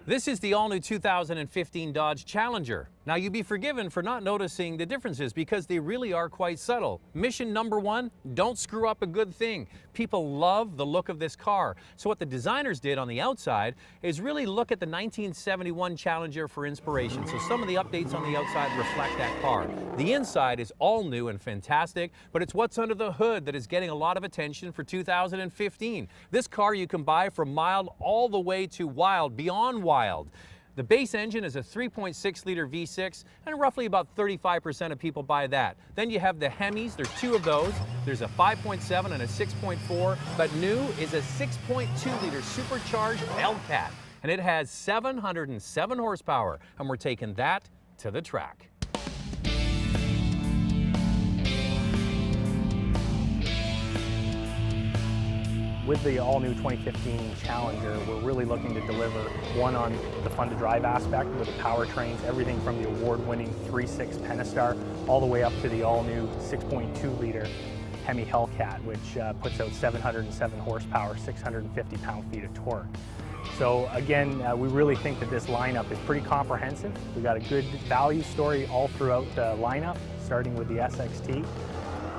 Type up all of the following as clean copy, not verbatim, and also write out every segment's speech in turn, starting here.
This is the all-new 2015 Dodge Challenger. Now, you'd be forgiven for not noticing the differences because they really are quite subtle. Mission number one, don't screw up a good thing. People love the look of this car. So what the designers did on the outside is really look at the 1971 Challenger for inspiration. So some of the updates on the outside reflect that car. The inside is all new and fantastic, but it's what's under the hood that is getting a lot of attention for 2015. This car you can buy from mild all the way to wild, beyond wild. The base engine is a 3.6-liter V6, and roughly about 35% of people buy that. Then you have the Hemis, there's two of those. There's a 5.7 and a 6.4, but new is a 6.2-liter supercharged Hellcat, and it has 707 horsepower, and we're taking that to the track. With the all-new 2015 Challenger, we're really looking to deliver one on the fun-to-drive aspect with the powertrains, everything from the award-winning 3.6 Pentastar all the way up to the all-new 6.2-liter Hemi Hellcat, which puts out 707 horsepower, 650 pound-feet of torque. So again, we really think that this lineup is pretty comprehensive. We've got a good value story all throughout the lineup, starting with the SXT.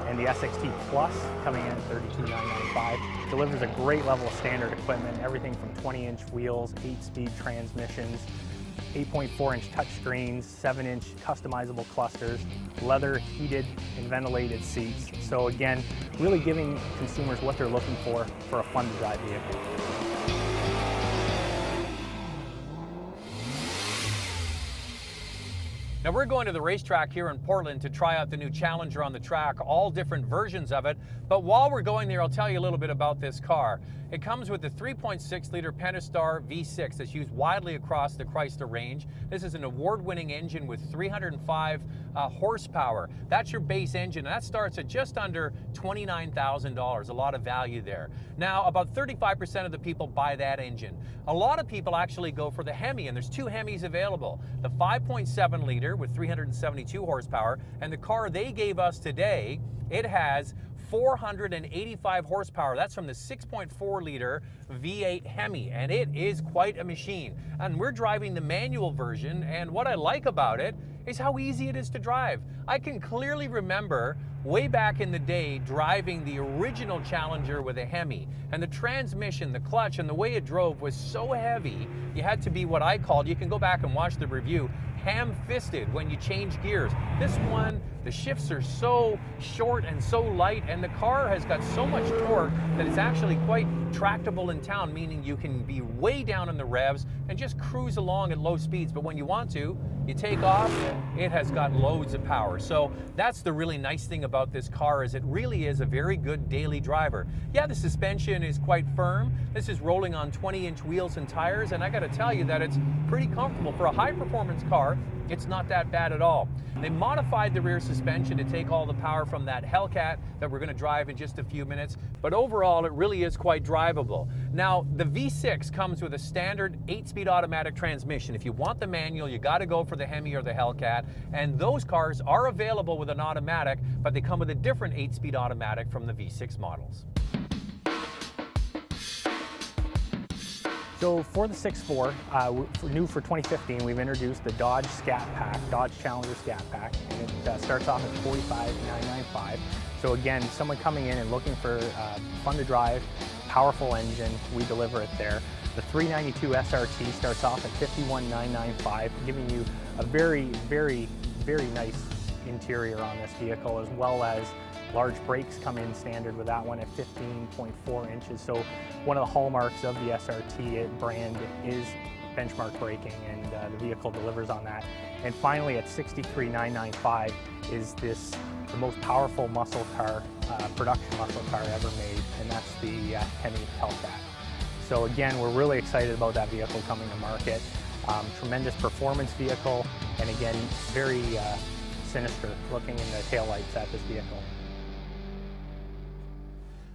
And the SXT Plus coming in at $32,995 delivers a great level of standard equipment, everything from 20-inch wheels, 8-speed transmissions, 8.4-inch touchscreens, 7-inch customizable clusters, leather heated and ventilated seats. So again, really giving consumers what they're looking for a fun-to-drive vehicle. Now, we're going to the racetrack here in Portland to try out the new Challenger on the track, all different versions of it. But while we're going there, I'll tell you a little bit about this car. It comes with the 3.6-liter Pentastar V6 that's used widely across the Chrysler range. This is an award-winning engine with 305 horsepower. That's your base engine, and that starts at just under $29,000, a lot of value there. Now, about 35% of the people buy that engine. A lot of people actually go for the Hemi, and there's two Hemis available. The 5.7-liter with 372 horsepower, and the car they gave us today, it has 485 horsepower. That's from the 6.4-liter V8 Hemi, and it is quite a machine. And we're driving the manual version, and what I like about it is how easy it is to drive. I can clearly remember way back in the day driving the original Challenger with a Hemi, and the transmission, the clutch, and the way it drove was so heavy, you had to be what I called, you can go back and watch the review, ham-fisted when you change gears. This one, the shifts are so short and so light, and the car has got so much torque that it's actually quite tractable in town, meaning you can be way down in the revs and just cruise along at low speeds. But when you want to, you take off, it has got loads of power. So that's the really nice thing about this car, is it really is a very good daily driver. Yeah, the suspension is quite firm. This is rolling on 20-inch wheels and tires, and I gotta tell you that it's pretty comfortable. For a high-performance car, it's not that bad at all. They modified the rear suspension to take all the power from that Hellcat that we're gonna drive in just a few minutes, but overall it really is quite drivable. Now, the V6 comes with a standard 8-speed automatic transmission. If you want the manual, you gotta go for the Hemi or the Hellcat, and those cars are available with an automatic, but they come with a different 8-speed automatic from the V6 models. So for the 6.4, new for 2015, we've introduced the Dodge Scat Pack, Dodge Challenger Scat Pack, and it starts off at $45,995. So again, someone coming in and looking for fun to drive, powerful engine, we deliver it there. The 392 SRT starts off at $51,995, giving you a very, very, very nice interior on this vehicle, as well as large brakes come in standard with that one at 15.4 inches. So one of the hallmarks of the SRT brand is benchmark braking, and the vehicle delivers on that. And finally, at $63,995 is the most powerful muscle car, production muscle car ever made, and that's the Hemi Hellcat. So again, we're really excited about that vehicle coming to market. Tremendous performance vehicle, and again, very sinister looking in the taillights at this vehicle.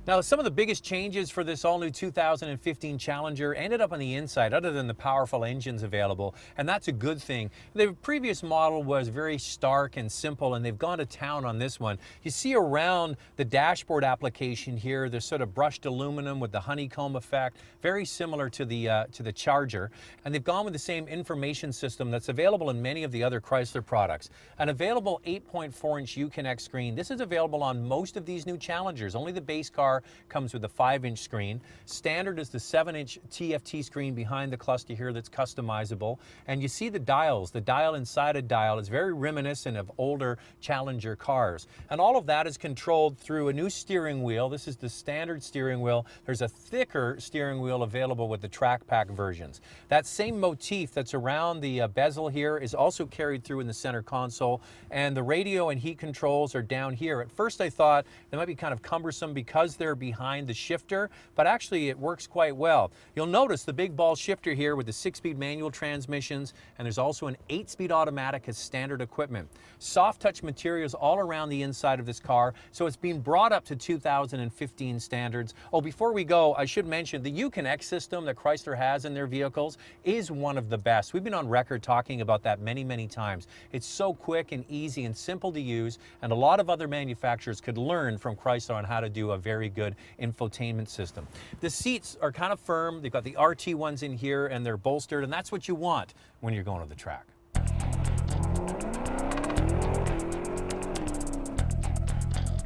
Now, some of the biggest changes for this all-new 2015 Challenger ended up on the inside, other than the powerful engines available, and that's a good thing. The previous model was very stark and simple, and they've gone to town on this one. You see around the dashboard application here, there's sort of brushed aluminum with the honeycomb effect, very similar to the Charger, and they've gone with the same information system that's available in many of the other Chrysler products. An available 8.4-inch Uconnect screen. This is available on most of these new Challengers. Only the base car comes with a 5-inch screen. Standard is the 7-inch TFT screen behind the cluster here that's customizable. And you see the dials. The dial inside a dial is very reminiscent of older Challenger cars. And all of that is controlled through a new steering wheel. This is the standard steering wheel. There's a thicker steering wheel available with the track pack versions. That same motif that's around the bezel here is also carried through in the center console. And the radio and heat controls are down here. At first I thought they might be kind of cumbersome because they're behind the shifter, but actually it works quite well. You'll notice the big ball shifter here with the 6-speed manual transmissions, and there's also an 8-speed automatic as standard equipment. Soft touch materials all around the inside of this car, so it's been brought up to 2015 standards. Oh, before we go, I should mention the Uconnect system that Chrysler has in their vehicles is one of the best. We've been on record talking about that many, many times. It's so quick and easy and simple to use, and a lot of other manufacturers could learn from Chrysler on how to do a very good infotainment system. The seats are kind of firm. They've got the RT ones in here and they're bolstered, and that's what you want when you're going to the track.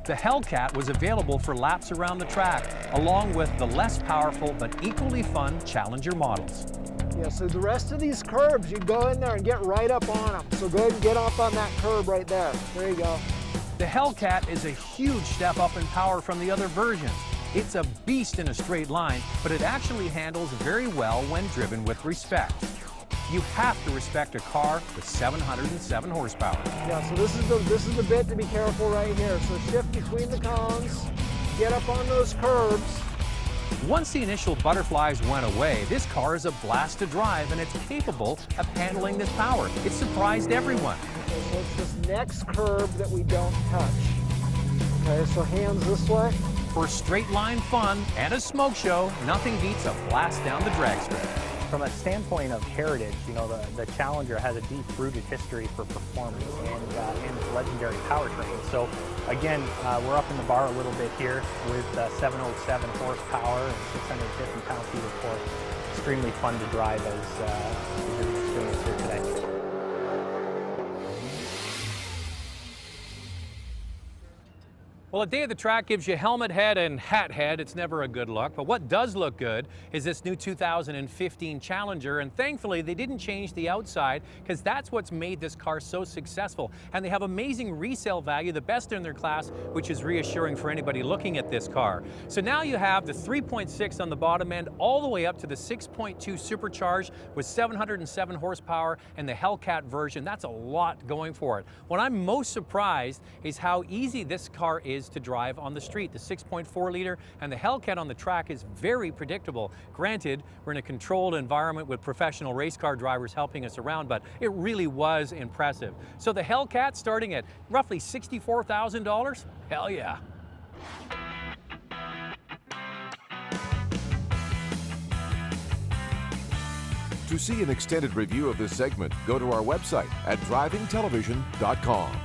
The Hellcat was available for laps around the track, along with the less powerful but equally fun Challenger models. Yeah, so the rest of these curbs, you go in there and get right up on them. So go ahead and get off on that curb right there. There you go. The Hellcat is a huge step up in power from the other versions. It's a beast in a straight line, but it actually handles very well when driven with respect. You have to respect a car with 707 horsepower. Yeah, so this is the bit to be careful right here. So shift between the cones, get up on those curbs. Once the initial butterflies went away, this car is a blast to drive, and it's capable of handling this power. It surprised everyone. Okay, so it's this next curb that we don't touch. Okay, so hands this way. For straight line fun and a smoke show, nothing beats a blast down the drag strip. From a standpoint of heritage, you know, the Challenger has a deep-rooted history for performance and legendary powertrain. So again, we're up in the bar a little bit here with 707 horsepower and 650 pound-feet of torque. Extremely fun to drive as you're going to experience here today. Well, a day of the track gives you helmet head and hat head. It's never a good look. But what does look good is this new 2015 Challenger. And thankfully, they didn't change the outside, because that's what's made this car so successful. And they have amazing resale value, the best in their class, which is reassuring for anybody looking at this car. So now you have the 3.6 on the bottom end, all the way up to the 6.2 supercharged with 707 horsepower and the Hellcat version. That's a lot going for it. What I'm most surprised is how easy this car is to drive on the street. The 6.4 liter and the Hellcat on the track is very predictable. Granted, we're in a controlled environment with professional race car drivers helping us around, but it really was impressive. So the Hellcat starting at roughly $64,000? Hell yeah. To see an extended review of this segment, go to our website at drivingtelevision.com.